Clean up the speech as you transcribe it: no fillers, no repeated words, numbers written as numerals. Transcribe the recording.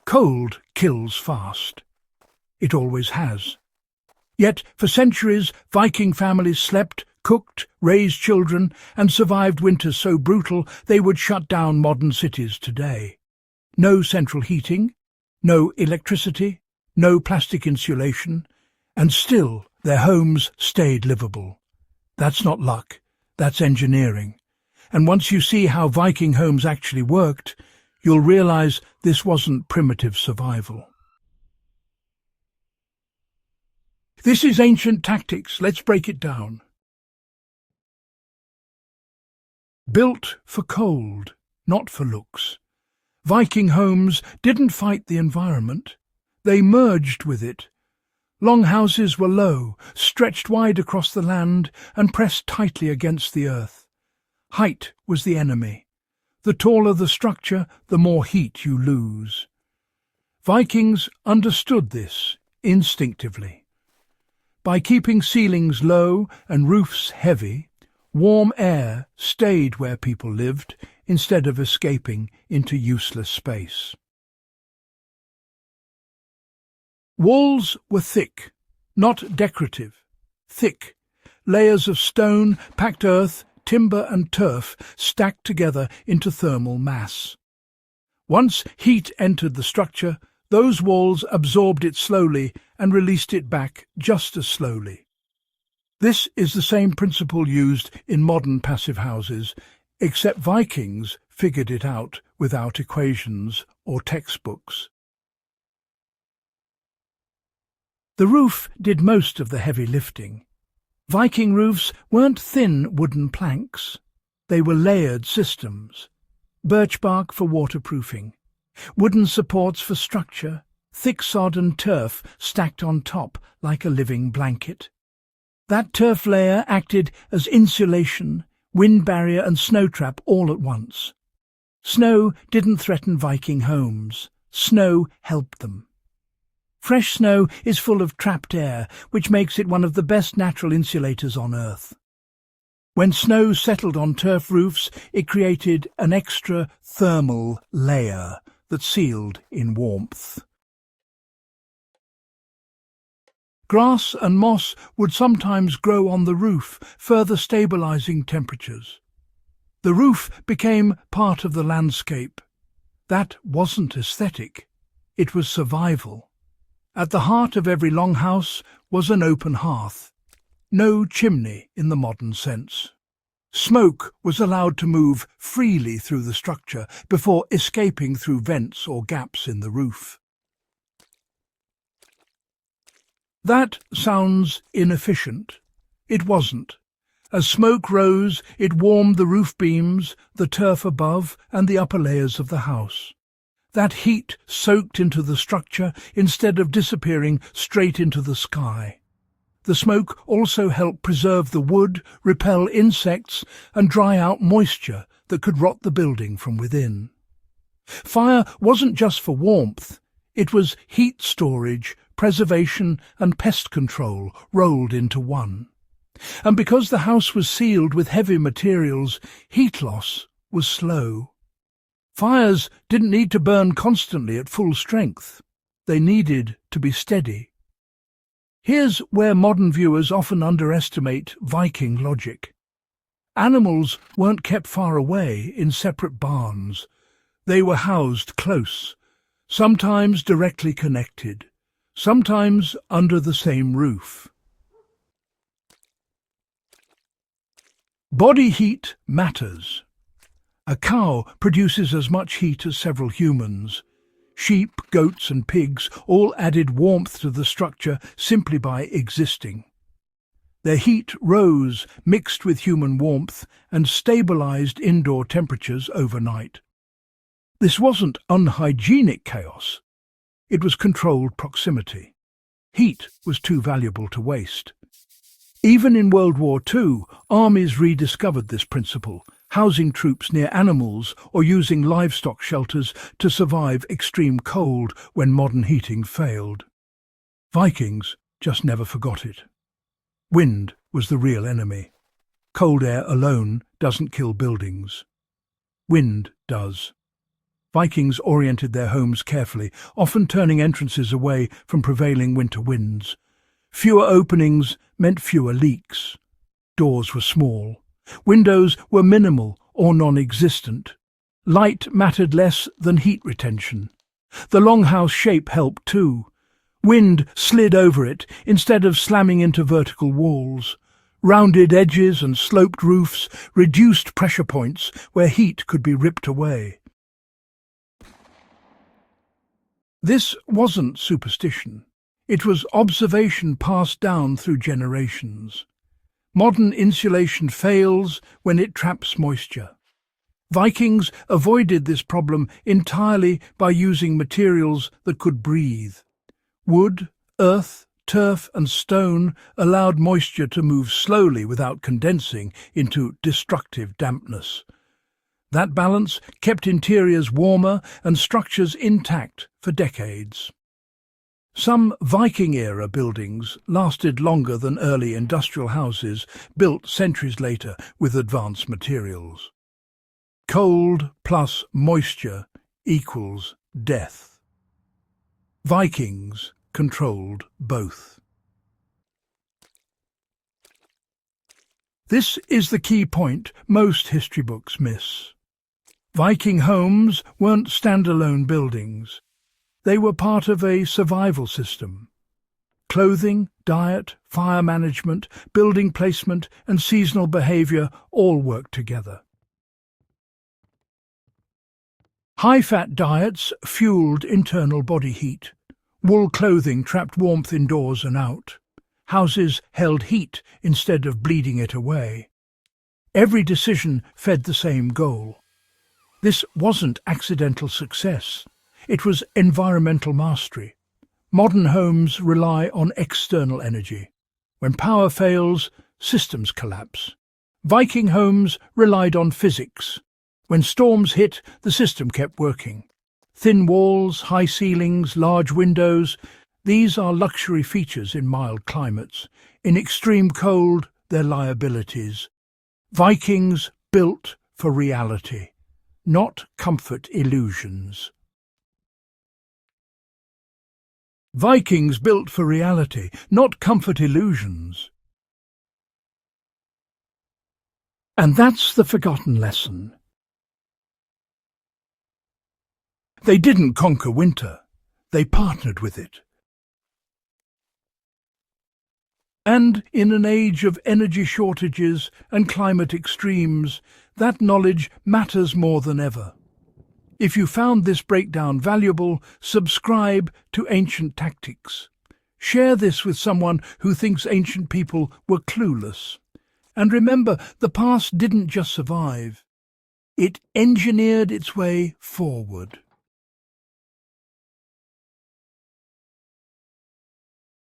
Cold kills fast. It always has. Yet for centuries Viking families slept, cooked, raised children, and survived winters so brutal they would shut down modern cities today. No central heating, no electricity, no plastic insulation, and still their homes stayed livable. That's not luck, that's engineering. And once you see how Viking homes actually worked, you'll realize this wasn't primitive survival. This is ancient tactics. Let's break it down. Built for cold, not for looks. Viking homes didn't fight the environment. They merged with it. Longhouses were low, stretched wide across the land and pressed tightly against the earth. Height was the enemy. The taller the structure, the more heat you lose. Vikings understood this instinctively. By keeping ceilings low and roofs heavy, warm air stayed where people lived instead of escaping into useless space. Walls were thick, not decorative. Thick, layers of stone, packed earth, timber and turf stacked together into thermal mass. Once heat entered the structure, those walls absorbed it slowly and released it back just as slowly. This is the same principle used in modern passive houses, except Vikings figured it out without equations or textbooks. The roof did most of the heavy lifting. Viking roofs weren't thin wooden planks. They were layered systems. Birch bark for waterproofing, wooden supports for structure, thick sod and turf stacked on top like a living blanket. That turf layer acted as insulation, wind barrier and snow trap all at once. Snow didn't threaten Viking homes. Snow helped them. Fresh snow is full of trapped air, which makes it one of the best natural insulators on Earth. When snow settled on turf roofs, it created an extra thermal layer that sealed in warmth. Grass and moss would sometimes grow on the roof, further stabilizing temperatures. The roof became part of the landscape. That wasn't aesthetic, it was survival. At the heart of every longhouse was an open hearth. No chimney in the modern sense. Smoke was allowed to move freely through the structure before escaping through vents or gaps in the roof. That sounds inefficient. It wasn't. As smoke rose, it warmed the roof beams, the turf above, and the upper layers of the house. That heat soaked into the structure instead of disappearing straight into the sky. The smoke also helped preserve the wood, repel insects, and dry out moisture that could rot the building from within. Fire wasn't just for warmth. It was heat storage, preservation, and pest control rolled into one. And because the house was sealed with heavy materials, heat loss was slow. Fires didn't need to burn constantly at full strength. They needed to be steady. Here's where modern viewers often underestimate Viking logic. Animals weren't kept far away in separate barns. They were housed close, sometimes directly connected, sometimes under the same roof. Body heat matters. A cow produces as much heat as several humans. Sheep, goats and pigs all added warmth to the structure simply by existing. Their heat rose, mixed with human warmth, and stabilized indoor temperatures overnight. This wasn't unhygienic chaos. It was controlled proximity. Heat was too valuable to waste. Even in World War II, armies rediscovered this principle, housing troops near animals or using livestock shelters to survive extreme cold when modern heating failed. Vikings just never forgot it. Wind was the real enemy. Cold air alone doesn't kill buildings. Wind does. Vikings oriented their homes carefully, often turning entrances away from prevailing winter winds. Fewer openings meant fewer leaks. Doors were small. Windows were minimal or non-existent. Light mattered less than heat retention. The longhouse shape helped too. Wind slid over it instead of slamming into vertical walls. Rounded edges and sloped roofs reduced pressure points where heat could be ripped away. This wasn't superstition. It was observation passed down through generations. Modern insulation fails when it traps moisture. Vikings avoided this problem entirely by using materials that could breathe. Wood, earth, turf and stone allowed moisture to move slowly without condensing into destructive dampness. That balance kept interiors warmer and structures intact for decades. Some Viking-era buildings lasted longer than early industrial houses built centuries later with advanced materials. Cold plus moisture equals death. Vikings controlled both. This is the key point most history books miss. Viking homes weren't standalone buildings. They were part of a survival system. Clothing, diet, fire management, building placement and seasonal behaviour all worked together. High-fat diets fueled internal body heat. Wool clothing trapped warmth indoors and out. Houses held heat instead of bleeding it away. Every decision fed the same goal. This wasn't accidental success. It was environmental mastery. Modern homes rely on external energy. When power fails, systems collapse. Viking homes relied on physics. When storms hit, the system kept working. Thin walls, high ceilings, large windows, these are luxury features in mild climates. In extreme cold, they're liabilities. Vikings built for reality, not comfort illusions. Vikings built for reality, not comfort illusions. And that's the forgotten lesson. They didn't conquer winter, they partnered with it. And in an age of energy shortages and climate extremes, that knowledge matters more than ever. If you found this breakdown valuable, subscribe to Ancient Tactics. Share this with someone who thinks ancient people were clueless. And remember, the past didn't just survive. It engineered its way forward.